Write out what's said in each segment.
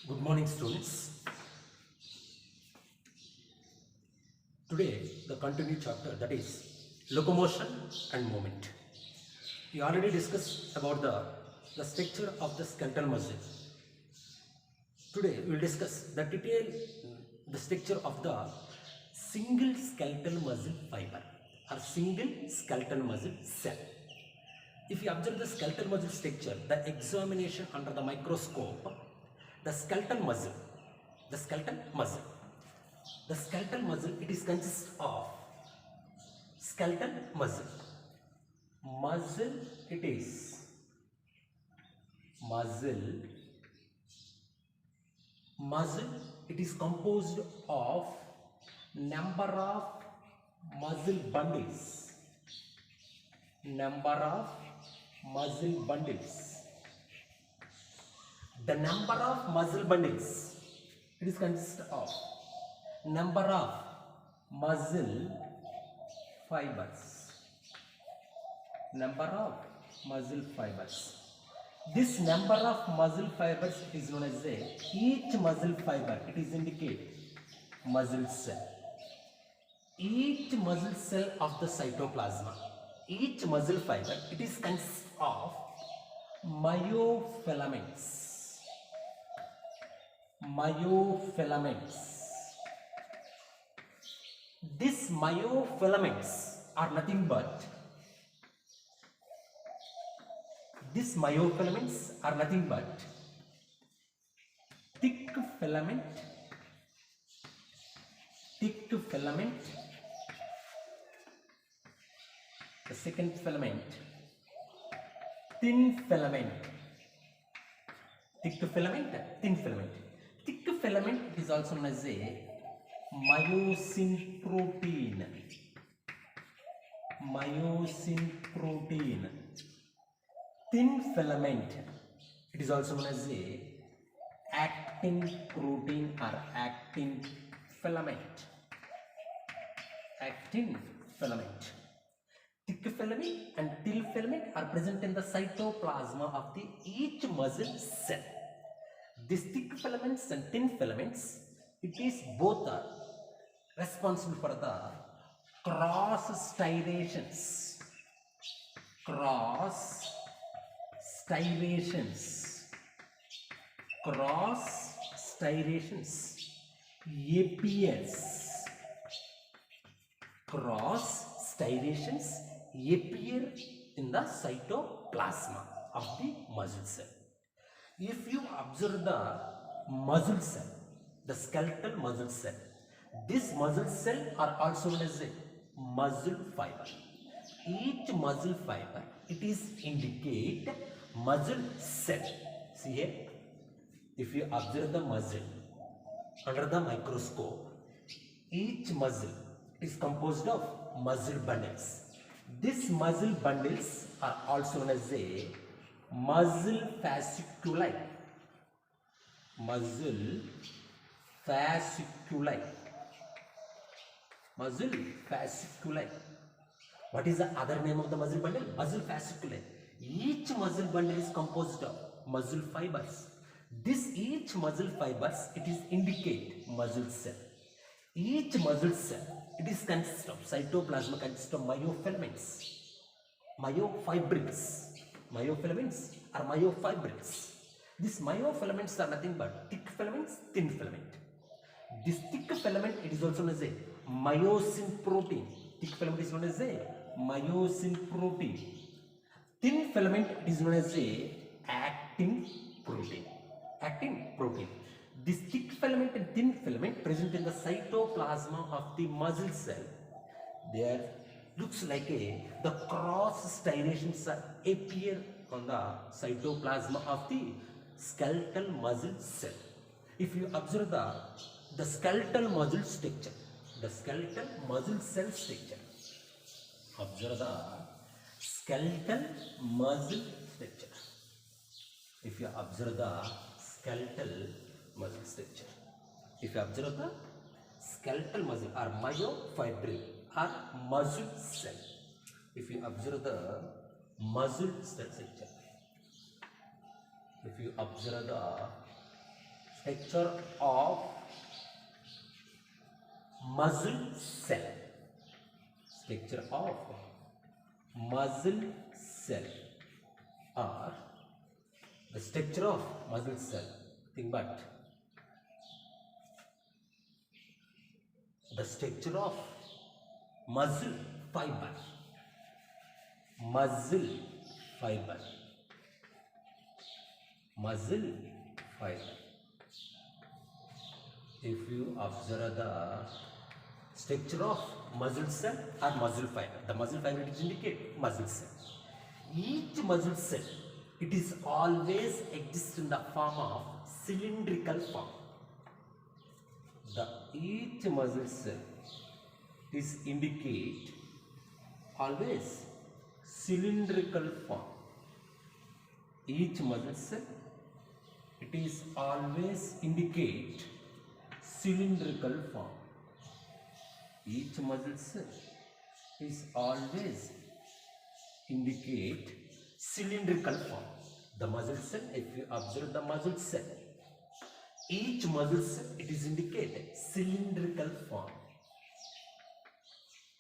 Good morning, students. Today, the continued chapter, that is locomotion and movement. We already discussed about the structure of the skeletal muscle. Today, we will discuss the structure of the single skeletal muscle fiber or single skeletal muscle cell. If you observe the skeletal muscle structure, the examination under the microscope, the skeletal muscle, it is consists of skeletal muscle. Muscle, it is composed of number of muscle bundles. The number of muscle bundles, it is consist of number of muscle fibers. This number of muscle fibers is known as each muscle fiber. It is indicate muscle cell. Each muscle cell of the cytoplasm, each muscle fiber, it is consist of myofilaments. These myofilaments are nothing but thick filament, the second filament, thin filament. Thick filament is also known as a myosin protein. Thin filament, it is also known as a actin protein or actin filament. Thick filament and thin filament are present in the cytoplasm of each muscle cell. These thick filaments and thin filaments, it is both are responsible for the cross striations. Appear in the cytoplasm of the muscle cell. If you observe the muscle cell, the skeletal muscle cell, this muscle cell are also known as a muscle fiber. Each muscle fiber, it is indicate muscle cell. See here, if you observe the muscle under the microscope, each muscle is composed of muscle bundles. These muscle bundles are also known as a muscle fasciculi. What is the other name of the muscle bundle? Muscle fasciculi. Each muscle bundle is composed of muscle fibers. Each muscle fibers, it is indicate muscle cell. Each muscle cell, it is consist of cytoplasm, consists of myofilaments. Myofilaments are myofibrils. These myofilaments are nothing but thick filaments, thin filament. This thick filament, it is also known as a myosin protein. Thick filament is known as a myosin protein. Thin filament, it is known as a actin protein. This thick filament and thin filament present in the cytoplasm of the muscle cell. There looks like the cross striations appear on the cytoplasm of the skeletal muscle cell. If you observe the skeletal muscle structure, the skeletal muscle cell structure, observe the skeletal muscle structure. If you observe the skeletal muscle structure, if you observe the skeletal muscle or myofibril or muscle cell, if you observe the muscle cell structure, if you observe the Structure of muscle cell. Structure of muscle cell, or the structure of muscle cell. Think but the structure of muscle fiber. Muscle fiber. Muscle fiber. If you observe the structure of muscle cell or muscle fiber, the muscle fiber it indicate muscle cell. Each muscle cell, it is always exists in the form of cylindrical form. Each muscle cell is indicate always cylindrical form. Each muscle cell, it is always indicate cylindrical form. Each muscle cell is always indicate cylindrical form. The muscle cell, if you observe the muscle cell, each muscle cell it is indicate cylindrical form.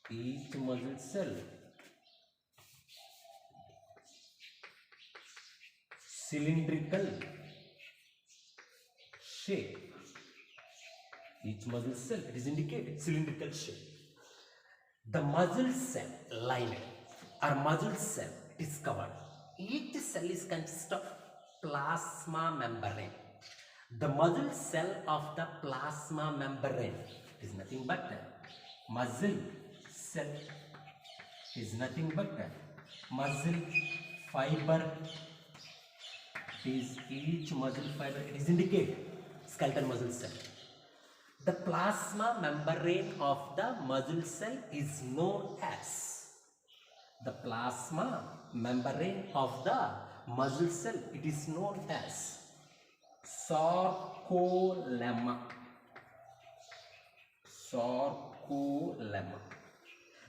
Each muscle cell cylindrical shape. Each muscle cell it is indicated cylindrical shape. The muscle cell line or muscle cell is covered. Each cell is consist of plasma membrane. The muscle cell of the plasma membrane is nothing but muscle cell. Is nothing but muscle fiber. Is each muscle fiber it is indicated skeletal muscle cell. The plasma membrane of the muscle cell is known as the plasma membrane of the muscle cell. It is known as sarcolemma. Sarcolemma.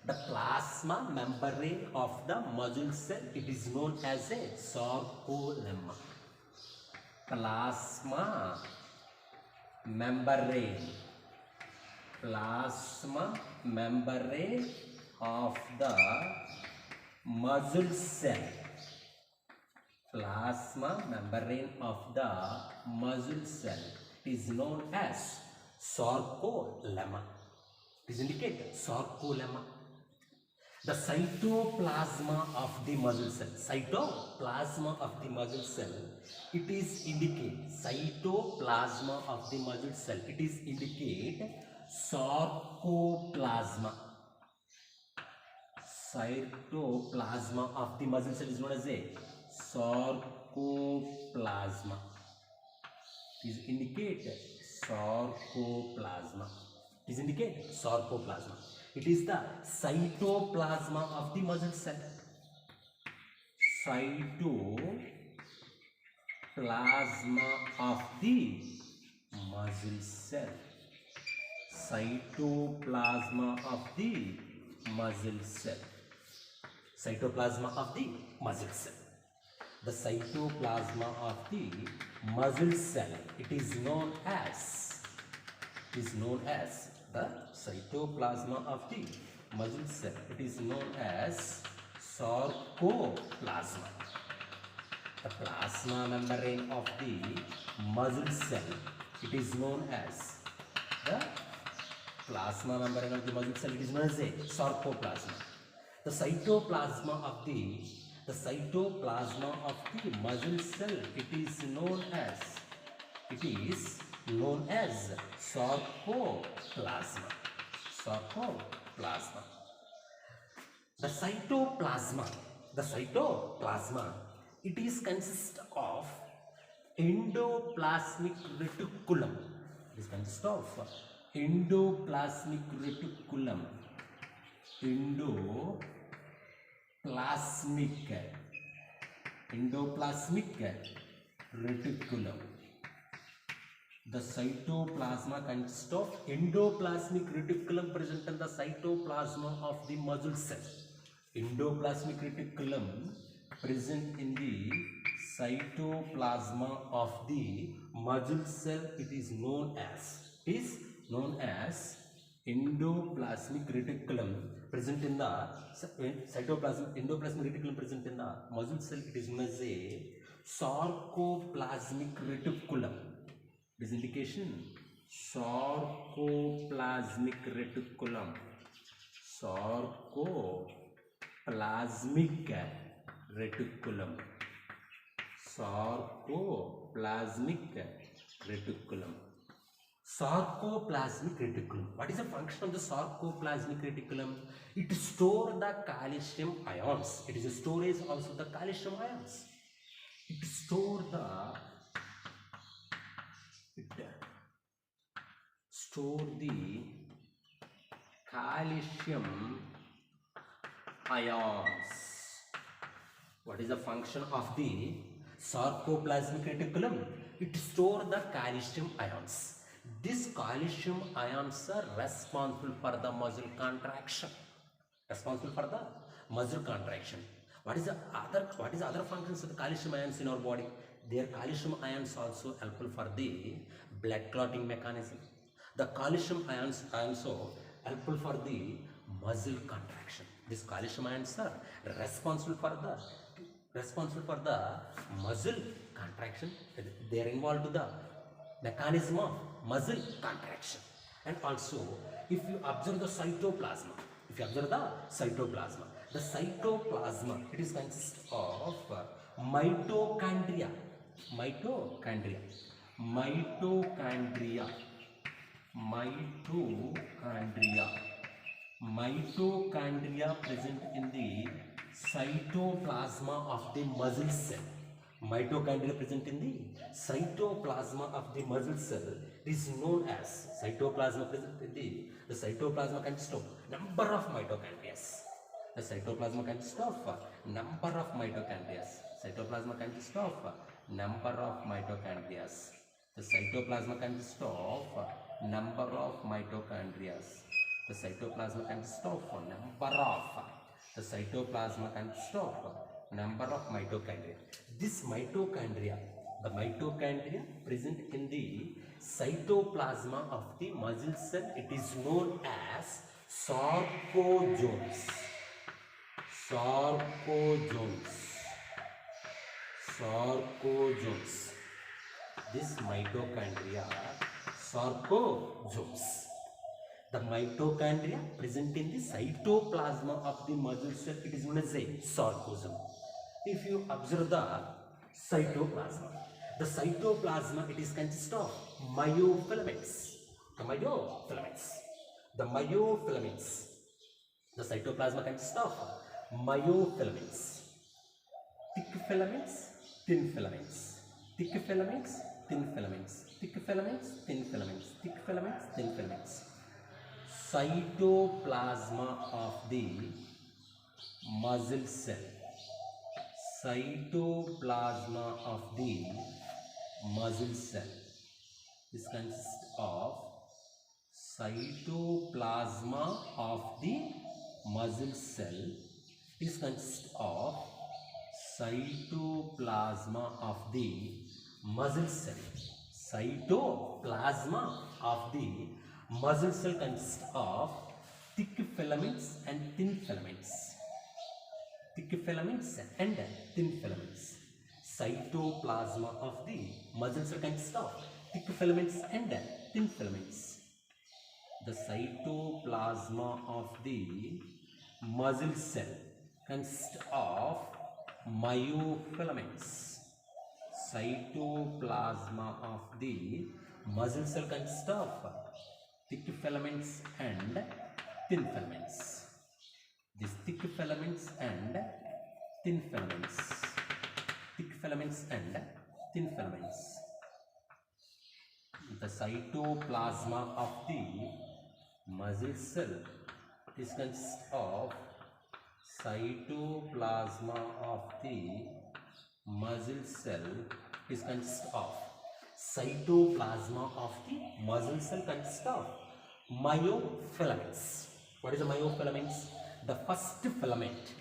The plasma membrane of the muscle cell it is known as a sarcolemma. Plasma membrane. Plasma membrane of the muscle cell. Plasma membrane of the muscle cell is known as sarcolemma. It is indicated sarcolemma. The cytoplasma of the muscle cell. Cytoplasma of the muscle cell. It is indicate cytoplasma of the muscle cell. It is indicate sarcoplasma. Cytoplasma of the muscle cell is known as a sarcoplasma. It is indicate sarcoplasma. It is indicate sarcoplasma. It is the cytoplasma of the muscle cell. Cytoplasma of the muscle cell. Cytoplasma of the muscle cell. Cytoplasma of the muscle cell. The cytoplasma of the muscle cell. It is known as the cytoplasma of the muscle cell. It is known as sarcoplasma. The plasma membrane of the muscle cell. It is known as the plasma membrane of the muscle cell. It is known as a sarcoplasma. The cytoplasma of the muscle cell. It is known as sarcoplasma. Sarcoplasma. The cytoplasma, it is consist of endoplasmic reticulum. It is consist of endoplasmic reticulum. Endoplasmic reticulum. The cytoplasma consists of endoplasmic reticulum present in the cytoplasma of the muscle cell. Endoplasmic reticulum present in the cytoplasma of the muscle cell, it is known as endoplasmic reticulum present in the endoplasmic reticulum present in the muscle cell, it is known as a sarcoplasmic reticulum. This indication sarcoplasmic reticulum, sarcoplasmic reticulum, sarcoplasmic reticulum. Sarcoplasmic reticulum. What is the function of the sarcoplasmic reticulum? It stores the calcium ions. It is a storage also the calcium ions. It stores the calcium ions. What is the function of the sarcoplasmic reticulum? It stores the calcium ions. These calcium ions are responsible for the muscle contraction. What is the other functions of the calcium ions in our body? Their calcium ions also helpful for the blood clotting mechanism. The calcium ions also helpful for the muscle contraction. These calcium ions are responsible for the muscle contraction. They are involved to the mechanism of muscle contraction. And also, if you observe the cytoplasma, the cytoplasma, it is consists of mitochondria present in the cytoplasma of the muscle cell. Mitochondria present in the cytoplasma of the muscle cell is known as cytoplasma present in the cytoplasma consists of number of mitochondria. The cytoplasma consists of number of mitochondria. The cytoplasma consists of number of mitochondria. The cytoplasma consists of number of mitochondria. The cytoplasma consists of number of mitochondria. This mitochondria, the mitochondria present in the cytoplasma of the muscle cell, it is known as sarcozones. This mitochondria, sarcozones. The mitochondria present in the cytoplasma of the muscle cell, it is known as a sarcosome. If you observe the cytoplasma, it is consist of myofilaments. The cytoplasma consists of myofilaments. Thick filaments, thin filaments. Thick filaments, thin filaments. Thick filaments, thin filaments. Thick filaments, thin filaments. Cytoplasma of the muscle cell. This consists of cytoplasma of the muscle cell. This consists of cytoplasma of the muscle cell. Cytoplasma of the muscle cell consists of thick filaments and thin filaments. Cytoplasma of the muscle cell consists of thick filaments and thin filaments. The cytoplasma of the muscle cell consists of myofilaments. Cytoplasma of the muscle cell consists of thick filaments and thin filaments. These thick filaments and thin filaments. The cytoplasma of the muscle cell is consists of cytoplasma of the muscle cell is consists of cytoplasma of the muscle cell consists of myofilaments. What is the myofilaments? The first filament,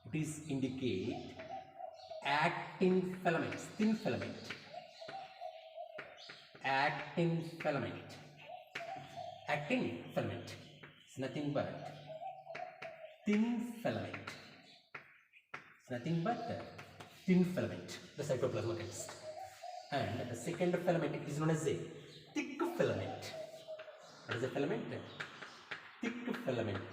it is indicate actin filaments, thin filament, actin filament, actin filament is nothing but thin filament, it's nothing but thin filament, the cytoplasma consists. And the second filament is known as a thick filament. What is a filament? Thick filament,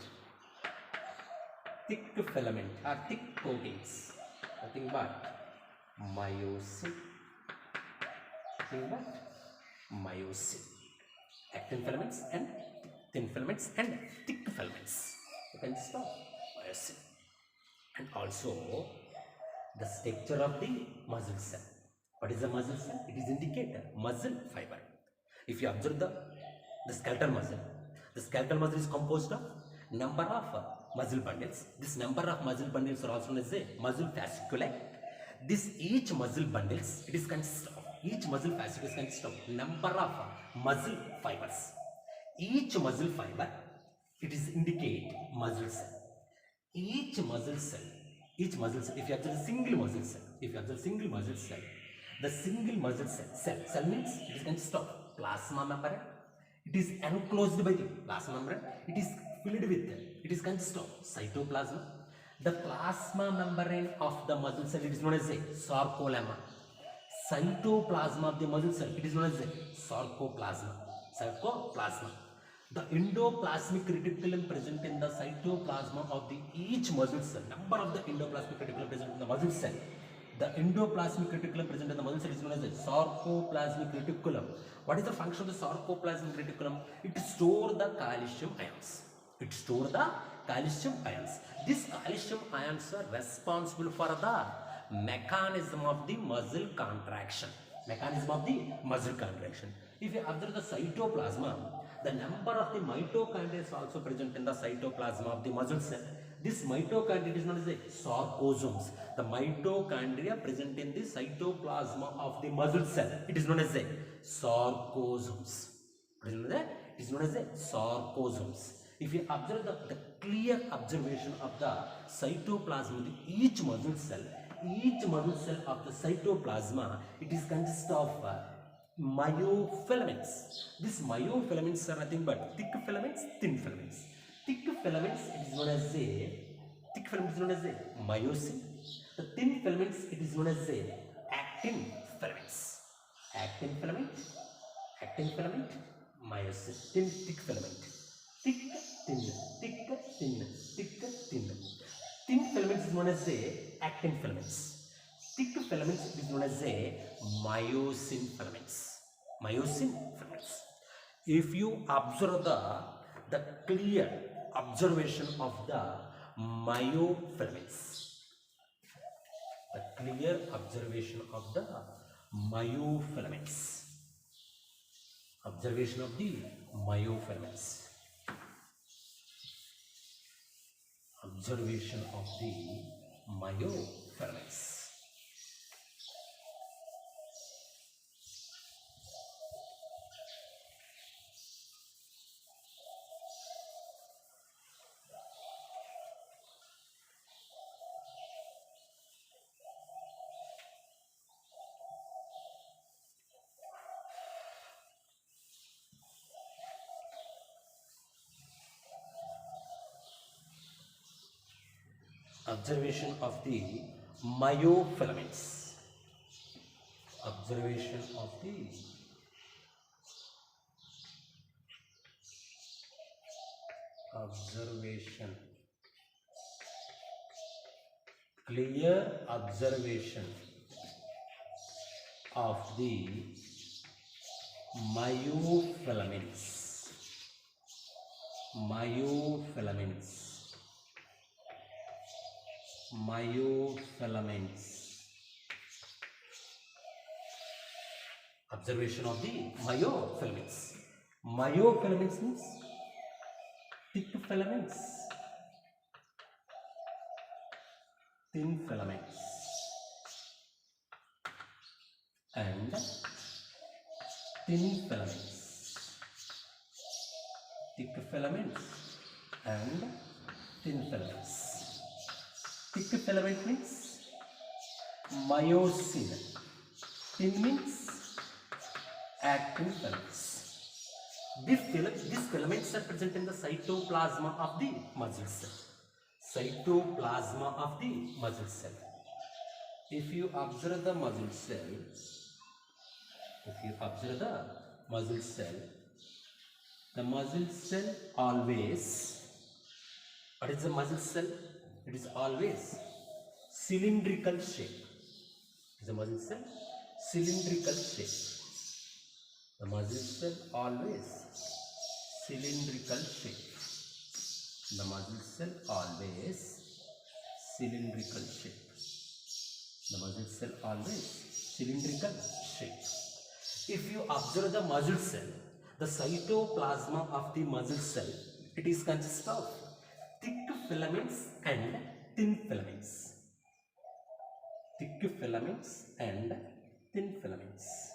thick filament or thick proteins, nothing but myosin, nothing but myosin. Actin filaments and thin filaments and thick filaments consist of myosin. And also the structure of the muscle cell. What is a muscle cell? It is indicate muscle fiber. If you observe the skeletal muscle is composed of number of muscle bundles. This number of muscle bundles are also known as a muscle fasciculi. This each muscle bundles, it is consist of, each muscle fasciculi consists of number of muscle fibers. Each muscle fiber, it is indicate muscle cell. Each muscle cell, if you observe a single muscle cell, the single muscle cell means it is consist of plasma membrane. It is enclosed by the plasma membrane. It is filled with, it is consist of cytoplasm. The plasma membrane of the muscle cell, it is known as a sarcolemma. Cytoplasm of the muscle cell, it is known as a sarcoplasma. The endoplasmic reticulum present in the cytoplasm of the each muscle cell, number of the endoplasmic reticulum present in the muscle cell. The endoplasmic reticulum present in the muscle cell is known as a sarcoplasmic reticulum. What is the function of the sarcoplasmic reticulum? It stores the calcium ions. These calcium ions are responsible for the mechanism of the muscle contraction. If you observe the cytoplasm, the number of the mitochondria is also present in the cytoplasm of the muscle cell. This mitochondria is known as the sarcosomes. The mitochondria present in the cytoplasm of the muscle cell, it is known as the sarcosomes. If you observe the clear observation of the cytoplasm of each muscle cell of the cytoplasma, it is consist of myofilaments. These myofilaments are nothing but thick filaments, thin filaments. Thick filaments, it is known as a myosin. The thin filaments, it is known as a actin filaments. Actin filament, myosin, thick filament. Thick, thin. Thin filaments is known as a actin filaments. Thick filaments is known as a myosin filaments. If you observe the clear observation of the myofilaments, observation of the myofilaments. Clear observation of the myofilaments. Observation of the myofilaments. Myofilaments means thick filaments, thin filaments, and thin filaments. Thick filaments and thin filaments. Thick filament means myosin. Thin means actin filaments. These filaments are present in the cytoplasm of the muscle cell. Cytoplasm of the muscle cell. If you observe the muscle cell, the muscle cell always, what is the muscle cell? It is always cylindrical shape. Is the muscle cell cylindrical shape? The muscle cell always cylindrical shape. The muscle cell always cylindrical shape. The muscle cell always cylindrical shape. If you observe the muscle cell, the cytoplasm of the muscle cell, it is consist of thick filaments and thin filaments. Thick filaments and thin filaments.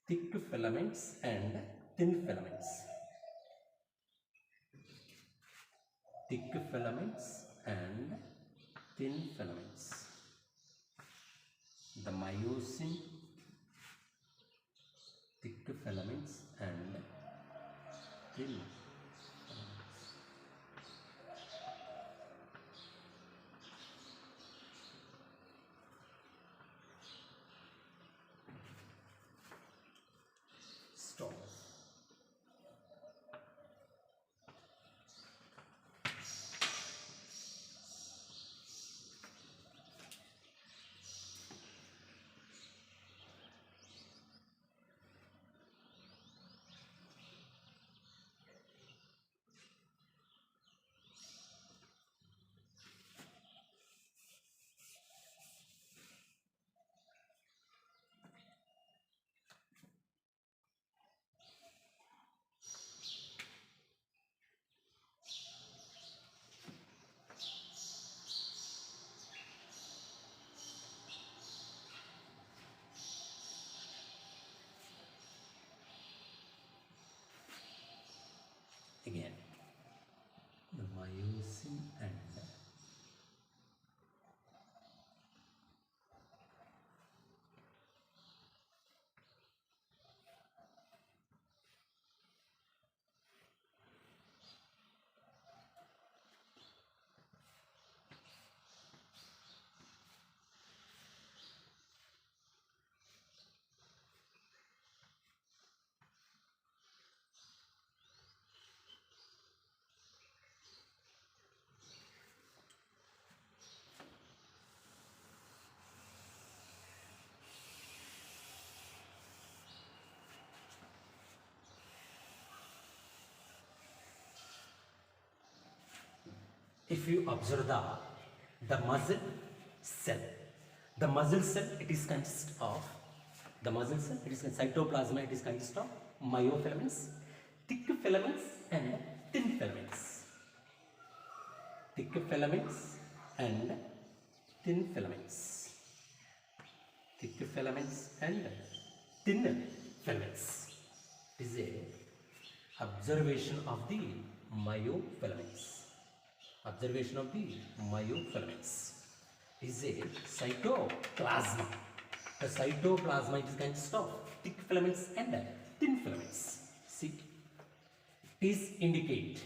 Thick filaments and thin filaments. Thick filaments and thin filaments. The myosin, thick filaments and thin filaments. Stop. Again, the myosin and if you observe the muscle cell, it is consist of cytoplasm, it is consist of myofilaments, thick filaments and thin filaments. Thick filaments and thin filaments. Thick filaments and thin filaments. It is a observation of the myofilaments. Observation of the myofilaments is a cytoplasma. The cytoplasma is consist of thick filaments and thin filaments. See, these indicate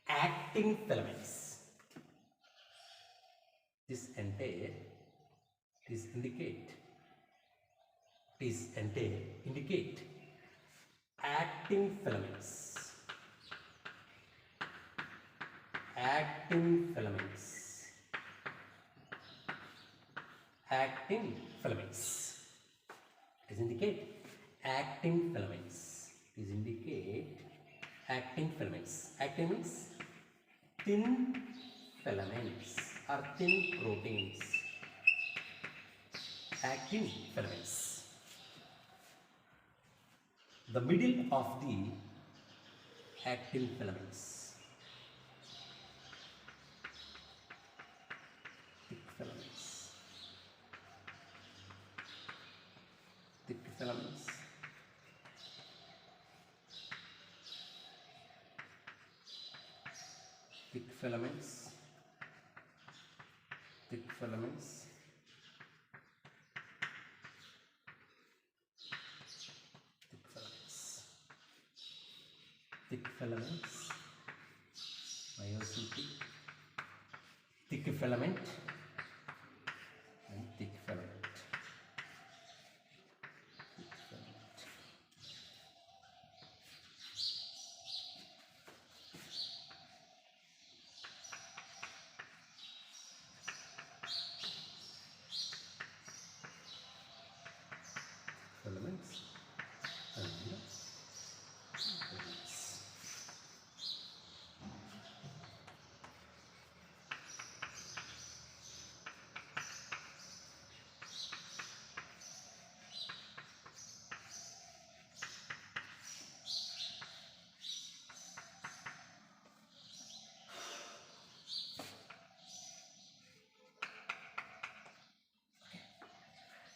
actin filaments. This entire indicate actin filaments. Actin filaments. It is indicate actin filaments. Actin means thin filaments or thin proteins. Actin filaments. The middle of the actin filaments. Thick filaments. Thick filaments. Thick filaments filaments, thick filaments, myosin thick filament and thick filament. Filaments and filaments.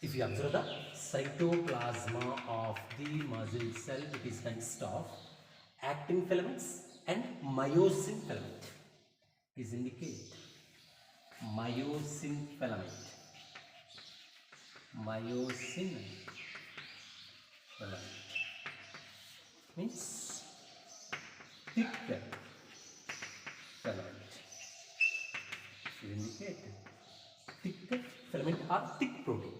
If you observe the cytoplasma of the muscle cell, it is consist of actin filaments and myosin filament. Is indicate myosin filament. Myosin filament means thick filament. Is indicate thick filament or thick protein.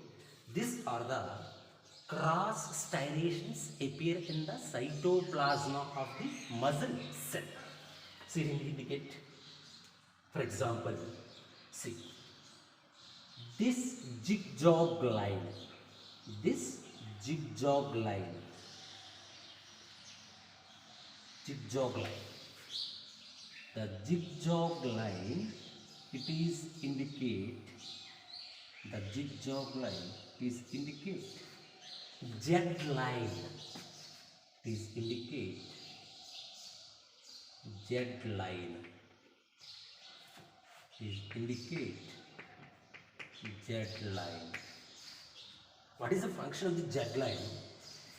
These are the cross striations appear in the cytoplasma of the muscle cell. See, it indicate, for example, see this zigzag line, the zigzag line, it is indicate. The zigzag line is indicate Z line. It is indicate Z line. Is indicate Z line. What is the function of the Z line?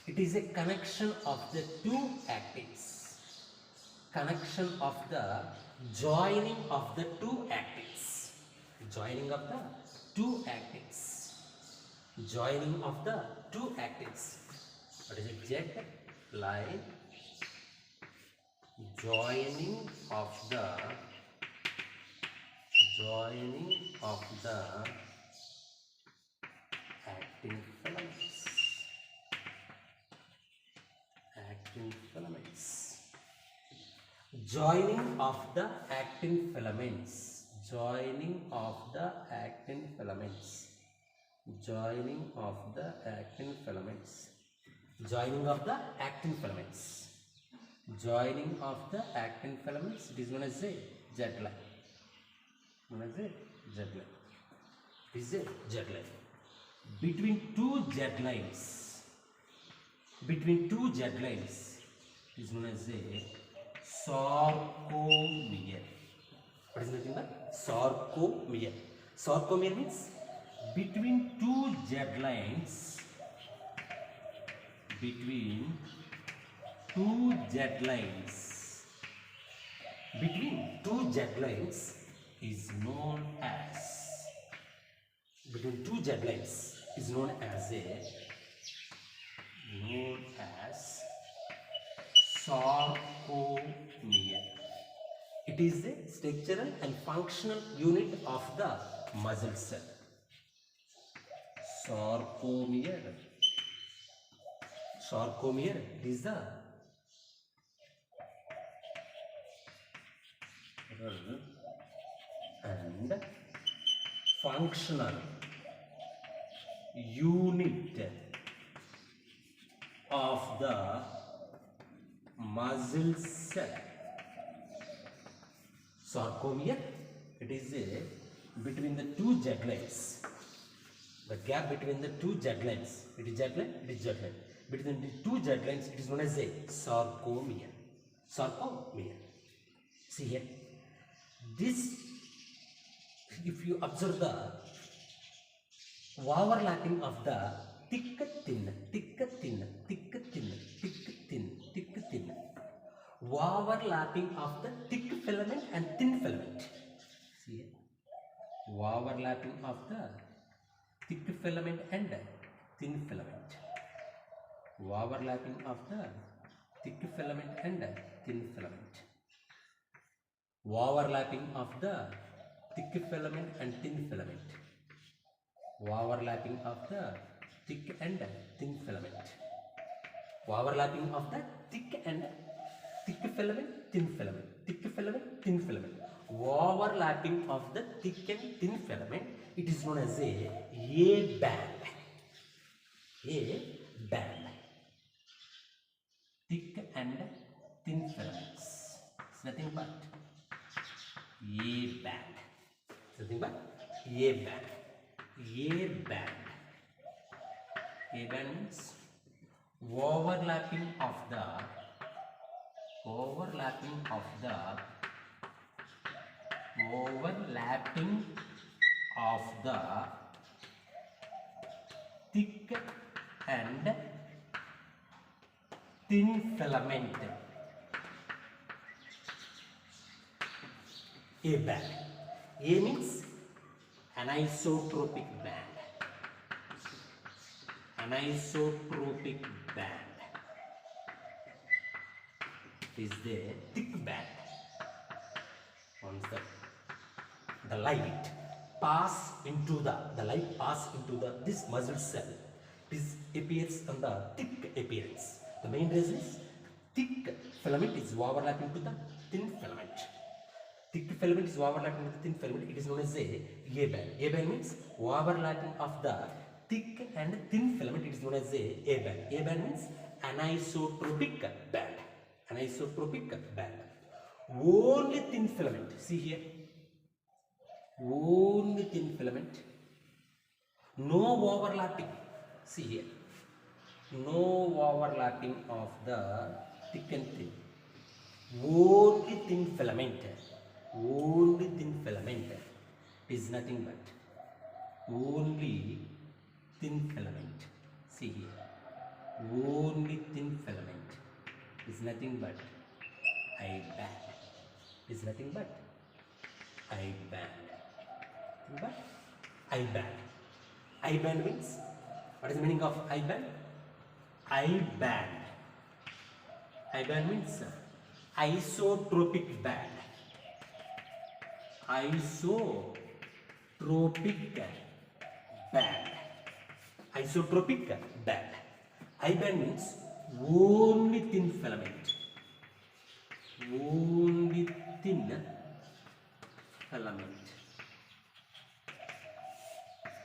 It is a connection of the two actins. Connection of the joining of the two actins. Joining of the two actins. Joining of the two actins. What is it? Z line. Joining of the actin filaments. Actin filaments. Joining of the actin filaments. Joining of the actin filaments. Joining of the actin filaments. Joining of the actin filaments. Joining of the actin filaments. It is known as a Z line. Known as a Z line. It is a Z line. Between two Z lines. Between two Z lines. It is known as a sarcomere. What is nothing but sarcomere? Sarcomere means between two Z lines. Between two Z lines. Between two Z lines is known as. Between two Z lines is known as sarcomere. It is the structural and functional unit of the muscle cell. Sarcomere. Sarcomere is the and functional unit of the muscle cell. Sarcomere, it is between the two Z lines. The gap between the two Z lines. It is Z line, it is Z line. Between the two Z lines, it is known as a sarcomere. Sarcomere. See here. This, if you observe the overlapping of the thick thin, overlapping of the thick filament and thin filament. See here. overlapping of the thick filament and thin filament, overlapping of the thick filament and thin filament, overlapping of the thick filament and thin filament, overlapping of the thick and thin filament, overlapping of the thick and thick filament, thin filament, thick filament, thin filament, overlapping of the thick and thin filament. It is known as a band. A band. Thick and thin filaments. It's nothing but A band. It's nothing but A band. A band. A band means overlapping of the thick and thin filament. A band. A means anisotropic band. Anisotropic band is the thick band. Once the light pass into this muscle cell, this appears on the thick appearance. The main reason is thick filament is overlapping to the thin filament. Thick filament is overlapping with the thin filament. It is known as a band. A band means overlapping of the thick and thin filament. It is known as a band. A band means anisotropic band. Anisotropic band. Only thin filament. See here. Only thin filament. No overlapping. See here. No overlapping of the thick and thin. Only thin filament. Only thin filament is nothing but only thin filament. See here. Only thin filament is nothing but I band. Is nothing but I band. But I band. I band means, what is the meaning of I band? I band. I band means isotropic band. Isotropic band. Isotropic band. I band means only thin filament. Only thin filament.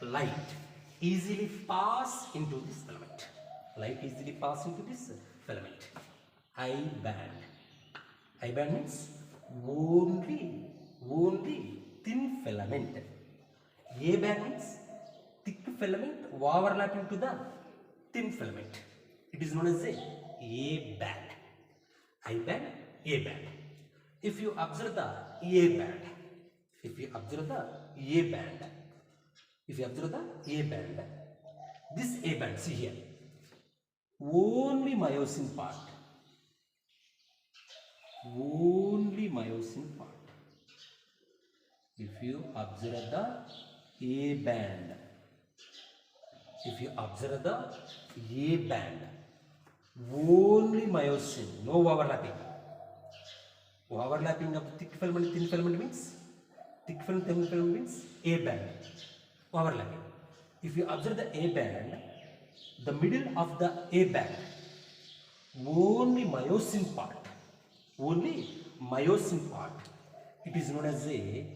Light easily pass into this filament. Light easily pass into this filament. I band. I band means only thin filament. A band means thick filament overlapping to the thin filament. It is known as a band. I band, A band. If you observe the A band, this A band, see here, only myosin part. Only myosin part. If you observe the A band, only myosin, no overlapping. Overlapping of thick filament, thin filament means thick filament, thin filament means A band. Overlapping. If you observe the A band, the middle of the A band, only myosin part. It is known as a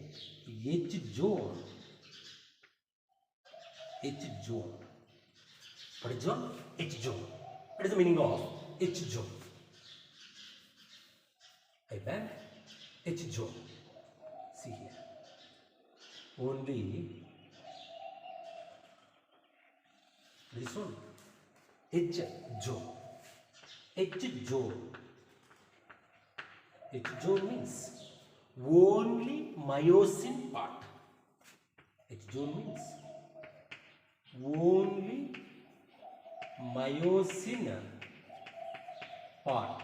H zone. What is zone? H zone. What is the meaning of H zone? I band, H zone. See here. Only this one. H zone. H zone. H zone means only myosin part. H zone means only myosin part.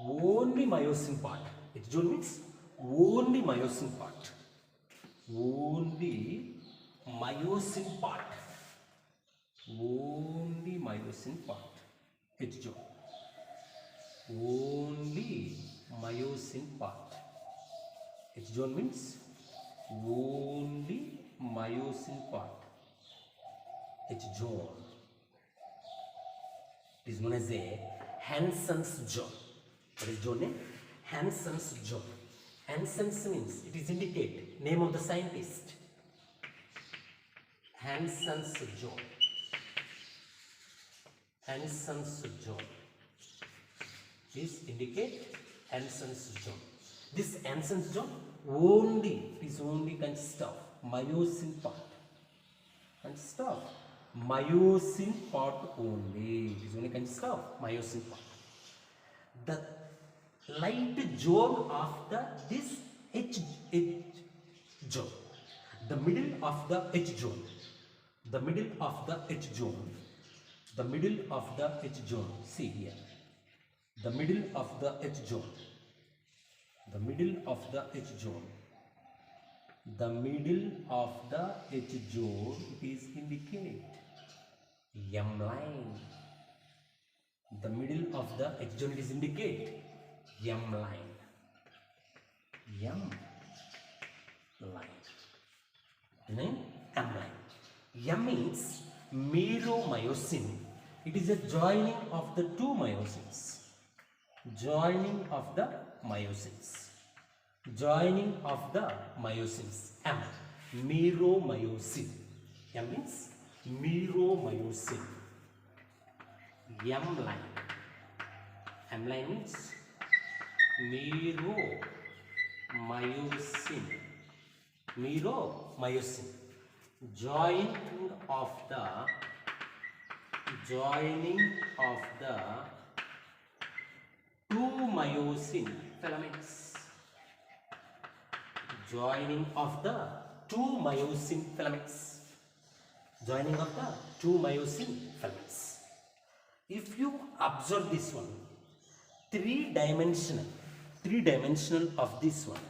Only myosin part. H zone means only myosin part. only myosin part, only myosin part, H zone, only myosin part. H zone means only myosin part, H zone. It is known as a Hansen's zone. What is zone name? Hansen's zone. Hansen's means it is indicate name of the scientist. Hansen's zone. Hansen's zone is indicate Hansen's zone. This Hansen's zone only consists of myosin part. Consists of myosin part only. It is only consists of myosin part. The light zone of this H zone, the middle of the H zone, the middle of the H zone, the middle of the H zone. See here, the middle of the H zone, the middle of the H zone, the middle of the H zone is indicate M line. The middle of the H zone is indicate M line. M line. Name M line. M means meromyosin. It is a joining of the two myosins. Joining of the myosins. Joining of the myosins. M. Meromyosin. M means meromyosin. M line. M line means meromyosin. Meromyosin. Joining of the two myosin filaments. Joining of the two myosin filaments. Joining of the two myosin filaments. If you observe this one, three-dimensional of this one,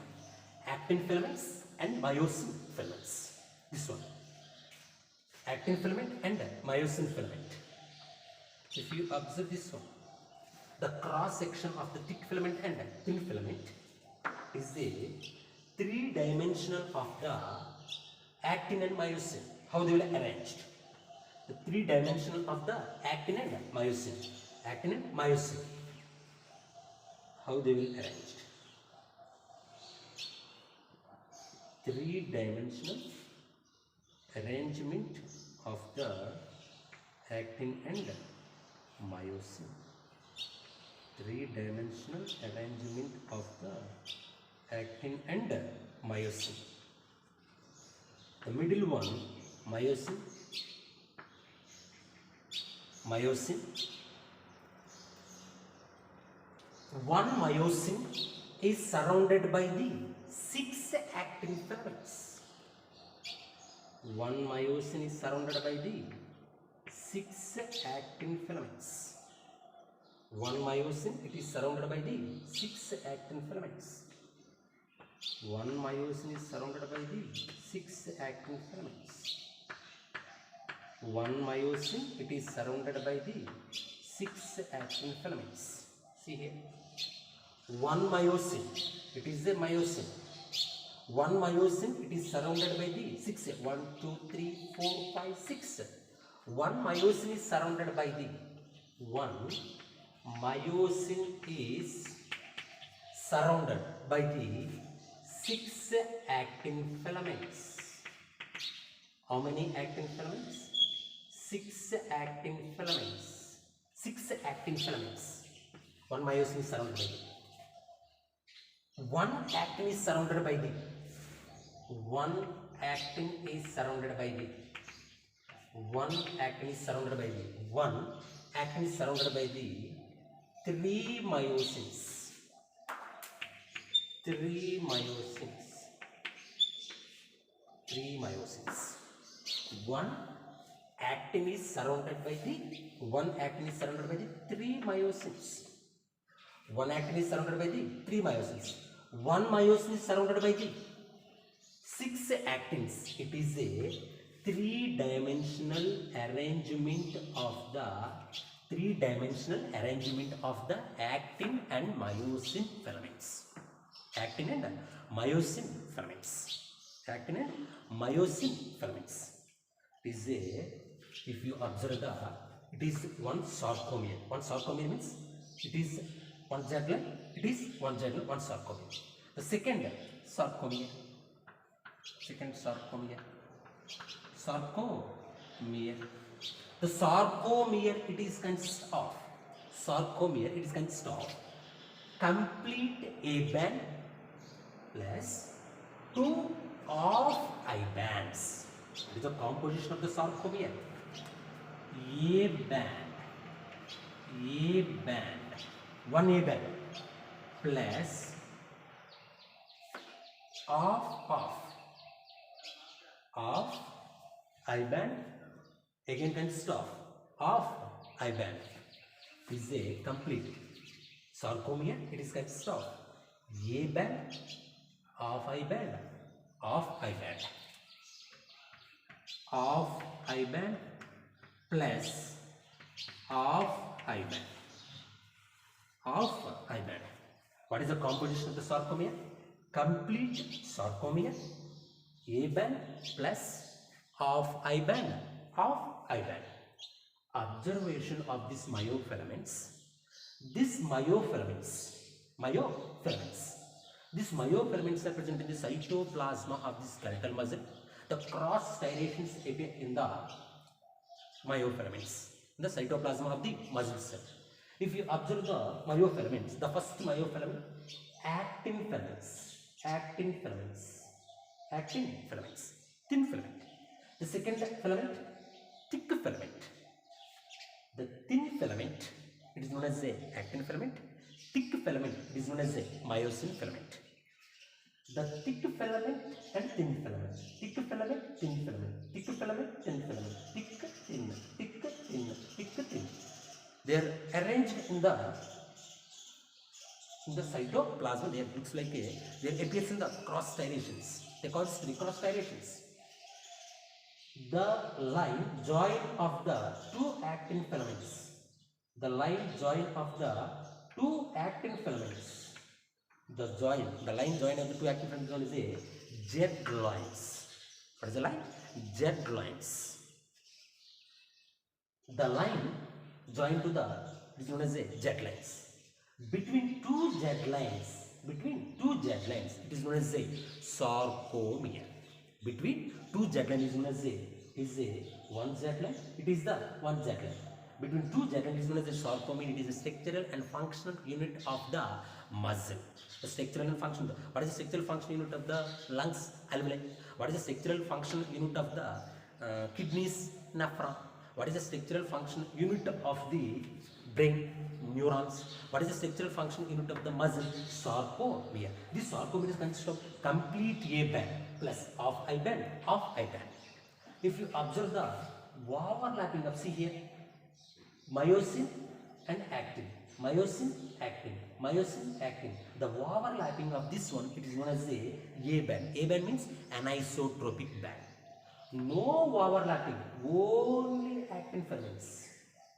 actin filaments and myosin filaments. This one, actin filament and myosin filament. If you observe this one, the cross section of the thick filament and thin filament is a three-dimensional of the actin and myosin. How they will arranged? The three-dimensional of the actin and myosin. Actin and myosin. How they will arranged? Three-dimensional arrangement of the actin and myosin. Three-dimensional arrangement of the actin and myosin. The middle one, myosin. One myosin is surrounded by the 6 actin filaments. One myosin is surrounded by the 6 actin filaments. One myosin, it is surrounded by the 6 actin filaments. One myosin is surrounded by the 6 actin filaments. One myosin, it is surrounded by the 6 actin filaments. See here. One myosin, it is a myosin. One myosin, it is surrounded by the 6. 1, 2, 3, 4, 5, 6. One myosin is surrounded by the 1 myosin is surrounded by the 6 actin filaments. How many actin filaments? 6 actin filaments. 6 actin filaments. One myosin is surrounded by the. One actin is surrounded by the. One actin is surrounded by the. One actin is surrounded by the. One actin is surrounded by the 3 myosins. 3 myosins. 3 myosins. One actin is surrounded by the. One actin is surrounded by the 3 myosins. One actin is surrounded by the 3 myosins. One myosin is surrounded by the 6 actins. It is a three-dimensional arrangement of the actin and myosin filaments. Actin and myosin filaments. Actin and myosin filaments. It is a, if you observe it is one sarcomere. One sarcomere means it is one Z line. It is one Z line, one sarcomere. The second sarcomere. Sarcomere. The sarcomere it is consists of complete A band plus 2 off I bands. It is the composition of the sarcomere. A band, one A band plus of I band, again consists of I band, is a complete sarcomere. It is consists of A band, of I band, of I band, of I band plus of I band, of I band. What is the composition of the sarcomere? Complete sarcomere, A band plus of I band, of I band. Observation of these myofilaments. These myofilaments are present in the cytoplasma of the skeletal muscle. The cross striations appear in the myofilaments, in the cytoplasma of the muscle cell. If you observe the myofilaments, the first myofilament, actin filaments, thin filament. The second filament, thick filament. The thin filament, it is known as a actin filament. Thick filament, it is known as a myosin filament. The thick filament and thin filament. Thick filament, thin filament. Thick filament, thin filament. Thick, thin, thick, thin, thick, thin. They are arranged in the cytoplasma. There looks like there appears in the cross striations. They call it the cross striations. The line join of the two actin filaments. The line join of the two actin filaments. The line join of the two actin filaments is a Z lines. What is the line? Z lines. The line joined to the is known as a Z lines. Between two Z lines, it is known as a sarcomere. Between two Z lines is known as a one Z line. It is the one Z line. Between two Z lines is known as a sarcomere. It is a structural and functional unit of the muscle. The structural and functional. What is the structural functional unit of the lungs? Alveoli. What is the structural functional unit of the kidneys? Nephron. What is the structural function unit of the brain? Neurons. What is the structural function unit of the muscle? Sarcomere. This sarcomere is consists of complete A band plus of I band, of I band. If you observe the overlapping of, see here, myosin and actin, myosin, actin. The overlapping of this one, it is known as A band. A band means anisotropic band. No overlapping, only actin filaments.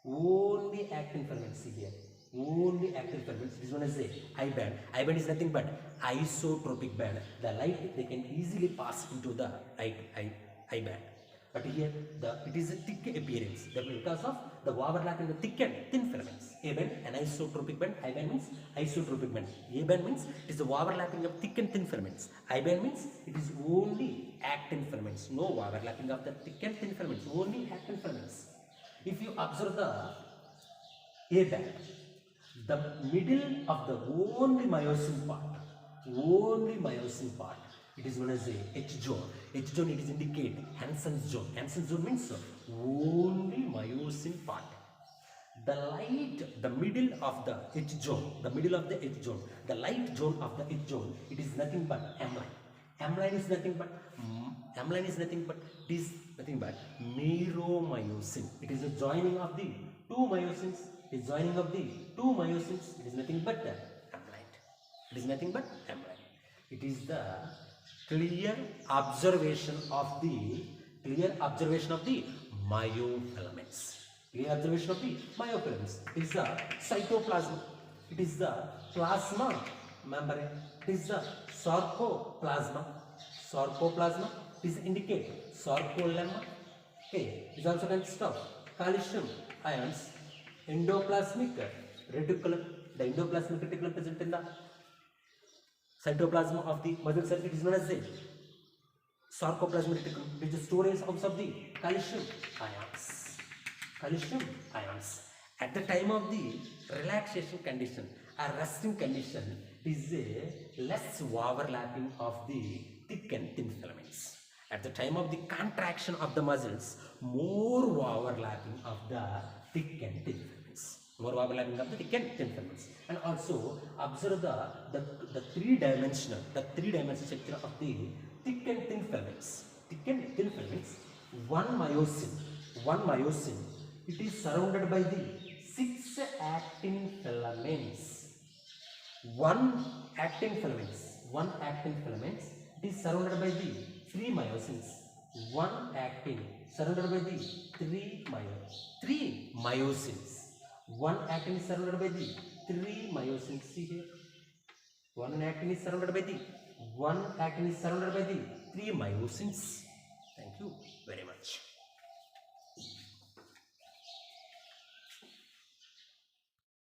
See here, only actin filaments. It is known as I band. I band is nothing but isotropic band. The light they can easily pass into the I band. But here it is a thick appearance. That is because of the overlapping the thick and thin filaments. A band, anisotropic band. I band means isotropic band. A band means it is the overlapping of thick and thin filaments. I band means it is only actin filaments. No overlapping of the thick and thin filaments. Only actin filaments. If you observe the A band, the middle of the only myosin part, it is known as a H zone. H zone, it is indicate Hansen's zone. Hansen's zone means only myosin part. The middle of the H zone, the light zone of the H zone, it is nothing but M line. M line is nothing but meromyosin. It is a joining of the two myosins. It is nothing but M line. It is the clear observation of the myofilaments. Clear observation of the myofilaments. It is the cytoplasm. It is the plasma membrane. It is the sarcoplasma. Sarcoplasma is indicate sarcolemma. Okay, it also consists of calcium ions, endoplasmic reticulum. The endoplasmic reticulum present in the cytoplasm of the muscle cell. It is known as the sarcoplasmic reticulum. It is the storage house of the calcium ions. Calcium ions. At the time of the relaxation condition or resting condition, it is a less overlapping of the thick and thin filaments. At the time of the contraction of the muscles, more overlapping of the thick and thin filaments. More overlapping of the thick and thin filaments. And also observe the three-dimensional structure of the thick and thin filaments. Thick and thin filaments. One myosin. It is surrounded by the 6 actin filaments. One actin filaments. It is surrounded by the 3 myosins. One actin surrounded by the 3 myosins. One actin is surrounded by the 3 myosins. See here. One actin is surrounded by the 3 myosins. Thank you very much.